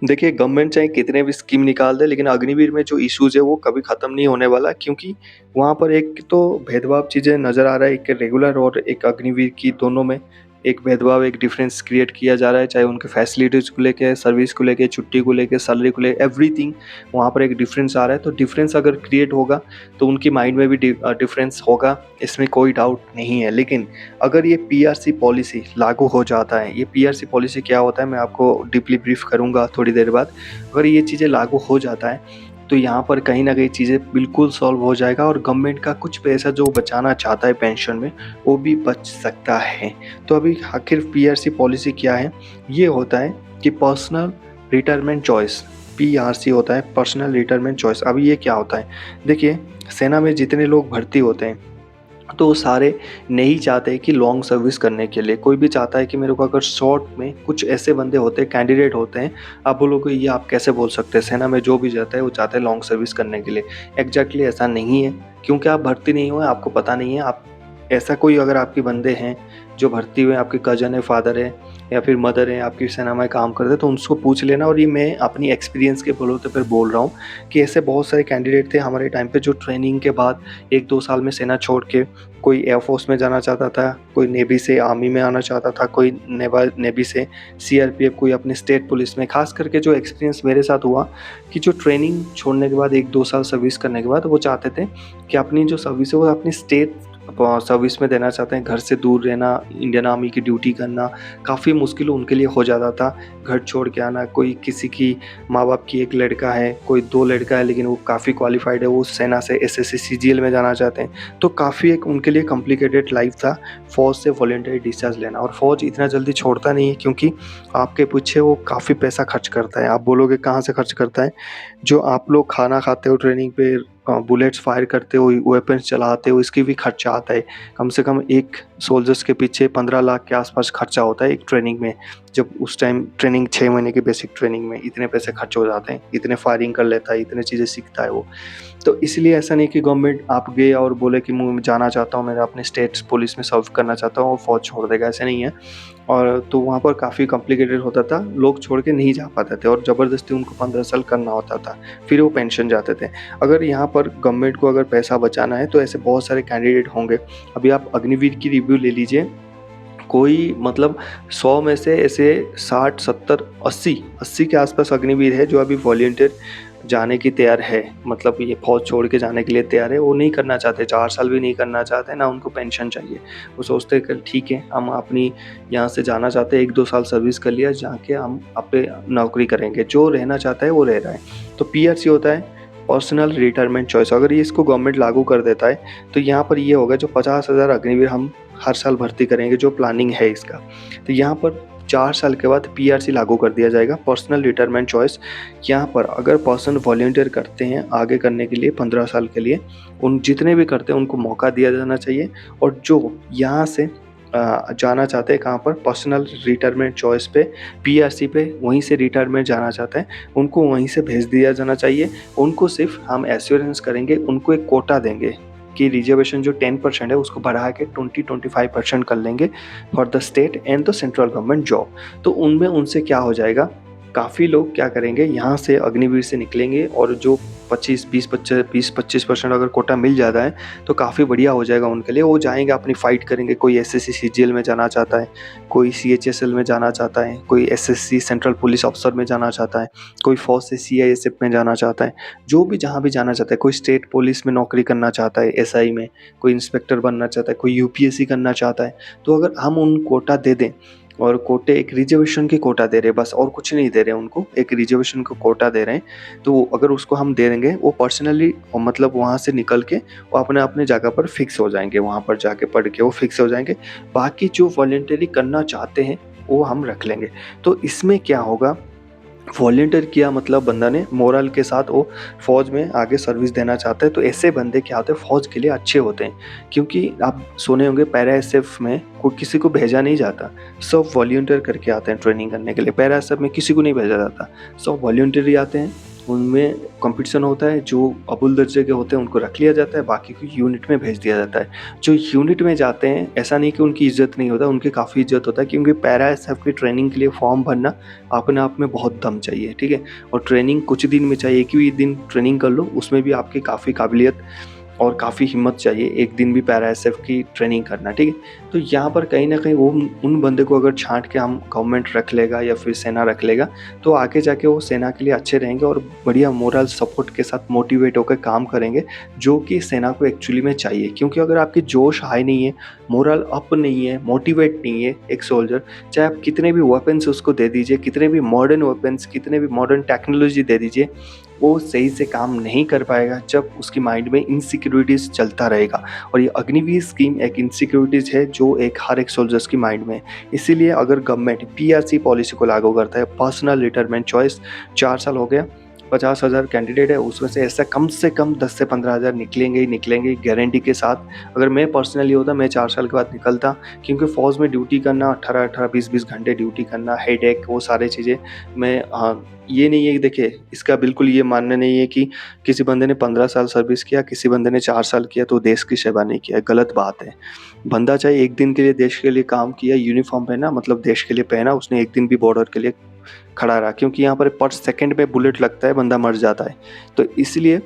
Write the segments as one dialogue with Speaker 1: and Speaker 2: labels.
Speaker 1: देखिए, गवर्नमेंट चाहे कितने भी स्कीम निकाल दे, लेकिन अग्निवीर में जो इश्यूज़ है वो कभी ख़त्म नहीं होने वाला, क्योंकि वहाँ पर एक तो भेदभाव चीज़ें नज़र आ रहा है, एक रेगुलर और एक अग्निवीर की दोनों में एक भेदभाव, एक डिफ़रेंस क्रिएट किया जा रहा है, चाहे उनके फैसिलिटीज़ को लेके, सर्विस को लेके, छुट्टी को लेके, सैलरी को लेके, एवरीथिंग वहाँ पर एक डिफ़रेंस आ रहा है। तो डिफ़रेंस अगर क्रिएट होगा तो उनकी माइंड में भी डिफ़रेंस होगा, इसमें कोई डाउट नहीं है। लेकिन अगर ये पीआरसी पॉलिसी लागू हो जाता है, ये पीआरसी पॉलिसी क्या होता है मैं आपको डीपली ब्रीफ करूँगा थोड़ी देर बाद। अगर ये चीज़ें लागू हो जाता है तो यहाँ पर कहीं न कहीं चीज़ें बिल्कुल सॉल्व हो जाएगा और गवर्नमेंट का कुछ पैसा जो बचाना चाहता है पेंशन में, वो भी बच सकता है। तो अभी आखिर पीआरसी पॉलिसी क्या है? ये होता है कि पर्सनल रिटायरमेंट चॉइस, पीआरसी होता है पर्सनल रिटायरमेंट चॉइस। अब ये क्या होता है? देखिए, सेना में जितने लोग भर्ती होते हैं तो वो सारे नहीं चाहते कि लॉन्ग सर्विस करने के लिए, कोई भी चाहता है कि मेरे को अगर शॉर्ट में कुछ ऐसे बंदे होते हैं, कैंडिडेट होते हैं, आप बोलोगे ये आप कैसे बोल सकते हैं, सेना में जो भी जाता है वो चाहता है लॉन्ग सर्विस करने के लिए। एग्जैक्टली ऐसा नहीं है, क्योंकि आप भर्ती नहीं हुए, आपको पता नहीं है। आप ऐसा कोई अगर आपके बंदे हैं जो भर्ती हुए, आपके कज़न है, फादर है या फिर मदर है, आपकी सेना में काम करते हैं, तो उनको पूछ लेना। और ये मैं अपनी एक्सपीरियंस के बलौते पर बोल रहा हूँ कि ऐसे बहुत सारे कैंडिडेट थे हमारे टाइम पे जो ट्रेनिंग के बाद 1-2 साल में सेना छोड़ के कोई एयरफोर्स में जाना चाहता था, कोई नेवी से आर्मी में आना चाहता था, कोई नेवी से सीआरपीएफ, कोई अपने स्टेट पुलिस में। ख़ास करके जो एक्सपीरियंस मेरे साथ हुआ कि जो ट्रेनिंग छोड़ने के बाद 1-2 साल सर्विस करने के बाद वो चाहते थे कि अपनी जो सर्विस है वो अपनी स्टेट सर्विस में देना चाहते हैं। घर से दूर रहना, इंडियन आर्मी की ड्यूटी करना काफ़ी मुश्किल उनके लिए हो जाता था। घर छोड़ के आना, कोई किसी की माँ-बाप की एक लड़का है, कोई 2 लड़का है, लेकिन वो काफ़ी क्वालिफ़ाइड है, वो सेना से एसएससी सीजीएल में जाना चाहते हैं। तो काफ़ी एक उनके लिए कॉम्प्लिकेटेड लाइफ़ था, फ़ौज से वॉलंटरी डिस्चार्ज लेना। और फ़ौज इतना जल्दी छोड़ता नहीं है, क्योंकि आपके पीछे वो काफ़ी पैसा खर्च करता है। आप बोलोगे कहाँ से खर्च करता है? जो आप लोग खाना खाते हो ट्रेनिंग पे, बुलेट्स फायर करते हो, वेपन्स चलाते हो, इसकी भी खर्चा आता है। कम से कम एक सोल्जर्स के पीछे 15 लाख के आसपास खर्चा होता है एक ट्रेनिंग में। जब उस टाइम ट्रेनिंग 6 महीने की बेसिक ट्रेनिंग में इतने पैसे खर्च हो जाते हैं, इतने फायरिंग कर लेता है, इतनी चीज़ें सीखता है वो। तो इसलिए ऐसा नहीं कि गवर्नमेंट आप गए और बोले कि मैं जाना चाहता हूँ, मैं अपने स्टेट पुलिस में सर्व करना चाहता हूँ और फ़ौज छोड़ देगा, ऐसा नहीं है। और तो वहाँ पर काफ़ी कॉम्प्लिकेटेड होता था, लोग छोड़ के नहीं जा पाते थे और ज़बरदस्ती उनको 15 साल करना होता था, फिर वो पेंशन जाते थे। अगर यहाँ पर गवर्नमेंट को अगर पैसा बचाना है तो ऐसे बहुत सारे कैंडिडेट होंगे। अभी आप अग्निवीर की रिव्यू ले लीजिए, कोई मतलब 100 में से ऐसे 60, 70, 80 के आसपास अग्निवीर है जो अभी वॉलंटियर जाने की तैयार है, मतलब ये फ़ौज छोड़ के जाने के लिए तैयार है। वो नहीं करना चाहते, 4 साल भी नहीं करना चाहते, ना उनको पेंशन चाहिए। वो सोचते हैं कि ठीक है, हम अपनी यहाँ से जाना चाहते हैं, 1-2 साल सर्विस कर लिया, जाके हम अपने नौकरी करेंगे। जो रहना चाहता है वो रह रहा है। तो पीआरसी होता है पर्सनल रिटायरमेंट चॉइस। अगर ये इसको गवर्नमेंट लागू कर देता है तो यहाँ पर ये होगा, जो 50,000 अग्निवीर हम हर साल भर्ती करेंगे, जो प्लानिंग है इसका, तो यहाँ पर 4 साल के बाद पीआरसी लागू कर दिया जाएगा, पर्सनल रिटायरमेंट चॉइस। यहाँ पर अगर पर्सन वॉलंटियर करते हैं आगे करने के लिए 15 साल के लिए, उन जितने भी करते हैं उनको मौका दिया जाना चाहिए। और जो यहाँ से जाना चाहते हैं कहाँ पर, पर्सनल रिटायरमेंट चॉइस पे, पीआरसी पे, वहीं से रिटायरमेंट जाना चाहते हैं, उनको वहीं से भेज दिया जाना चाहिए। उनको सिर्फ हम एश्योरेंस करेंगे, उनको एक कोटा देंगे कि रिजर्वेशन जो 10% है उसको बढ़ा के 20-25% कर लेंगे for the state and the central government job. तो उनमें उनसे क्या हो जाएगा, काफ़ी लोग क्या करेंगे, यहाँ से अग्निवीर से निकलेंगे और जो 20-25% अगर कोटा मिल जाता है तो काफ़ी बढ़िया हो जाएगा उनके लिए। वो जाएंगे, अपनी फ़ाइट करेंगे। कोई एसएससी सीजीएल में जाना चाहता है, कोई सीएचएसएल में जाना चाहता है, कोई एसएससी सेंट्रल पुलिस ऑफिसर में जाना चाहता है, कोई फ़ौज से सीआईएसएफ में जाना चाहता है, जो भी जहाँ भी जाना चाहता है। कोई स्टेट पुलिस में नौकरी करना चाहता है एसआई में, कोई इंस्पेक्टर बनना चाहता है, कोई यूपीएससी करना चाहता है। तो अगर हम उन कोटा दे दें, और कोटे एक रिजर्वेशन की कोटा दे रहे हैं बस, और कुछ नहीं दे रहे हैं उनको, एक रिजर्वेशन को कोटा दे रहे हैं, तो अगर उसको हम दे देंगे, वो पर्सनली मतलब वहाँ से निकल के वो अपने अपने जगह पर फिक्स हो जाएंगे, वहाँ पर जाके पढ़ के वो फिक्स हो जाएंगे। बाकी जो वॉलंटरी करना चाहते हैं वो हम रख लेंगे। तो इसमें क्या होगा, वॉलंटियर किया मतलब बंदा ने मोरल के साथ वो फ़ौज में आगे सर्विस देना चाहता है। तो ऐसे बंदे क्या होते हैं, फ़ौज के लिए अच्छे होते हैं। क्योंकि आप सुने होंगे पैरा एसएफ में कोई किसी को भेजा नहीं जाता, सब वॉलंटियर करके आते हैं ट्रेनिंग करने के लिए। पैरा एसएफ में किसी को नहीं भेजा जाता, सब वॉलंटियर ही आते हैं। उनमें कॉम्पिटिशन होता है, जो अव्वल दर्जे के होते हैं उनको रख लिया जाता है, बाकी को यूनिट में भेज दिया जाता है। जो यूनिट में जाते हैं ऐसा नहीं कि उनकी इज़्ज़त नहीं होता, उनकी काफ़ी इज़्ज़त होता है, क्योंकि पैरा एसएफ की ट्रेनिंग के लिए फॉर्म भरना अपने आप में बहुत दम चाहिए, ठीक है? और ट्रेनिंग कुछ दिन में चाहिए, एक ही दिन ट्रेनिंग कर लो, उसमें भी आपकी काफ़ी काबिलियत और काफ़ी हिम्मत चाहिए एक दिन भी पैरा एसएफ की ट्रेनिंग करना, ठीक है? तो यहाँ पर कहीं न कहीं वो उन बंदे को अगर छाँट के हम गवर्नमेंट रख लेगा या फिर सेना रख लेगा, तो आगे जाके वो सेना के लिए अच्छे रहेंगे और बढ़िया मोरल सपोर्ट के साथ मोटिवेट होकर काम करेंगे, जो कि सेना को एक्चुअली में चाहिए। क्योंकि अगर आपकी जोश हाई नहीं है, मोरल अप नहीं है, मोटिवेट नहीं है एक सोल्जर, चाहे आप कितने भी वेपन्स उसको दे दीजिए, कितने भी मॉडर्न वेपन्स, कितने भी मॉडर्न टेक्नोलॉजी दे दीजिए, वो सही से काम नहीं कर पाएगा जब उसकी माइंड में इनसिक्योरिटीज़ चलता रहेगा। और ये अग्निवीर स्कीम एक इनसिक्योरिटीज़ है जो हर एक सोल्जर्स की माइंड में है। इसीलिए अगर गवर्नमेंट पीआरसी पॉलिसी को लागू करता है, पर्सनल रिटायरमेंट चॉइस, 4 साल हो गया, 50,000 कैंडिडेट है, उसमें से ऐसा कम से कम 10 से 15,000 निकलेंगे ही निकलेंगे गारंटी के साथ। अगर मैं पर्सनली होता, मैं 4 साल के बाद निकलता, क्योंकि फ़ौज में ड्यूटी करना 18-18, 20-20 घंटे ड्यूटी करना, हेडेक, वो सारी चीज़ें मैं ये नहीं है कि देखिए, इसका बिल्कुल ये मानना नहीं है कि किसी बंदे ने 15 साल सर्विस किया, किसी बंदे ने 4 साल किया तो देश की सेवा नहीं किया, गलत बात है। बंदा चाहे 1 दिन के लिए देश के लिए काम किया, यूनिफ़ॉर्म पहना, मतलब देश के लिए पहना, उसने 1 दिन भी बॉर्डर के लिए खड़ा रहा, क्योंकि यहाँ पर पर सेकंड में बुलेट लगता है, बंदा मर जाता है। तो इसलिए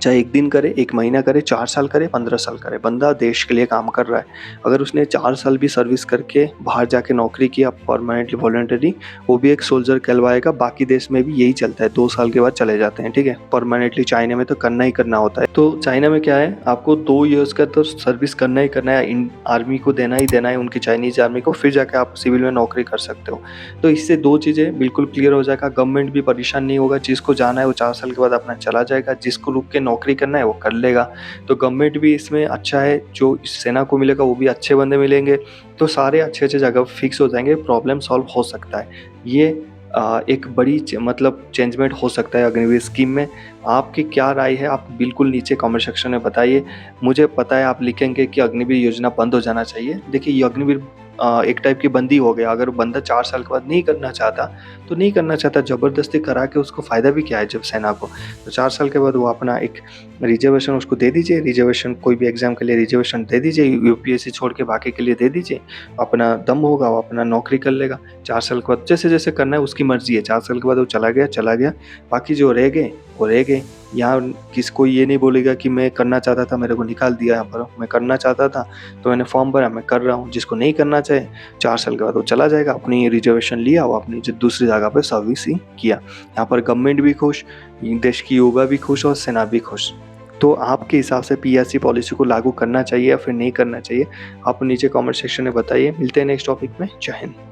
Speaker 1: चाहे 1 दिन करे, 1 महीना करे, 4 साल करे, 15 साल करे, बंदा देश के लिए काम कर रहा है। अगर उसने 4 साल भी सर्विस करके बाहर जाके नौकरी किया परमानेंटली वॉलंटरी, वो भी एक सोल्जर कहलवाएगा। बाकी देश में भी यही चलता है, 2 साल के बाद चले जाते हैं, ठीक है? परमानेंटली चाइना में तो करना ही करना होता है। तो चाइना में क्या है, आपको 2 ईयर्स का तो सर्विस करना ही करना है, इन आर्मी को देना ही देना है, उनकी चाइनीज़ आर्मी को, फिर जाके आप सिविल में नौकरी कर सकते हो। तो इससे 2 चीज़ें बिल्कुल क्लियर हो जाएगा, गवर्नमेंट भी परेशान नहीं होगा, जिसको जाना है वो 4 साल के बाद अपना चला जाएगा, जिसको रुक के नौकरी करना है वो कर लेगा। तो गवर्नमेंट भी इसमें अच्छा है, जो सेना को मिलेगा वो भी अच्छे बंदे मिलेंगे, तो सारे अच्छे-अच्छे जगह फिक्स हो जाएँगे, प्रॉब्लम सॉल्व हो सकता है। ये एक बड़ी मतलब चेंजमेंट हो सकता है अग्निवीर स्कीम में। आपकी क्या राय है, आप बिल्कुल नीचे कमेंट सेक्शन में बताइए। मुझे पता है आप लिखेंगे कि अग्निवीर योजना बंद हो जाना चाहिए। देखिए, ये अग्निवीर एक टाइप की बंदी हो गया। अगर बंदा 4 साल के बाद नहीं करना चाहता, तो नहीं करना चाहता, ज़बरदस्ती करा के उसको फ़ायदा भी क्या है जब सेना को। तो 4 साल के बाद वो अपना एक रिज़र्वेशन उसको दे दीजिए, रिज़र्वेशन कोई भी एग्ज़ाम के लिए रिज़र्वेशन दे दीजिए, यूपीएससी छोड़ के बाकी के लिए दे दीजिए। अपना दम होगा, वो अपना नौकरी कर लेगा। 4 साल के बाद जैसे-जैसे करना है उसकी मर्ज़ी है। 4 साल के बाद वो चला गया, चला गया। बाकी जो रह गए, वो रह गए। यहाँ कोई ये नहीं बोलेगा कि मैं करना चाहता था, मेरे को निकाल दिया यहाँ पर। मैं करना चाहता था, तो मैंने फॉर्म भरा, मैं कर रहा हूँ। जिसको नहीं करना चाहे, 4 साल के बाद वो चला जाएगा, अपनी रिज़र्वेशन लिया, वो अपनी दूसरी जगह पे सर्विसिंग किया। यहाँ पर गवर्नमेंट भी खुश, देश की युवा भी खुश और सेना भी खुश। तो आपके हिसाब से पीआरसी पॉलिसी को लागू करना चाहिए या फिर नहीं करना चाहिए? आप नीचे कमेंट सेक्शन में बताइए। मिलते हैं नेक्स्ट टॉपिक में। जय हिंद।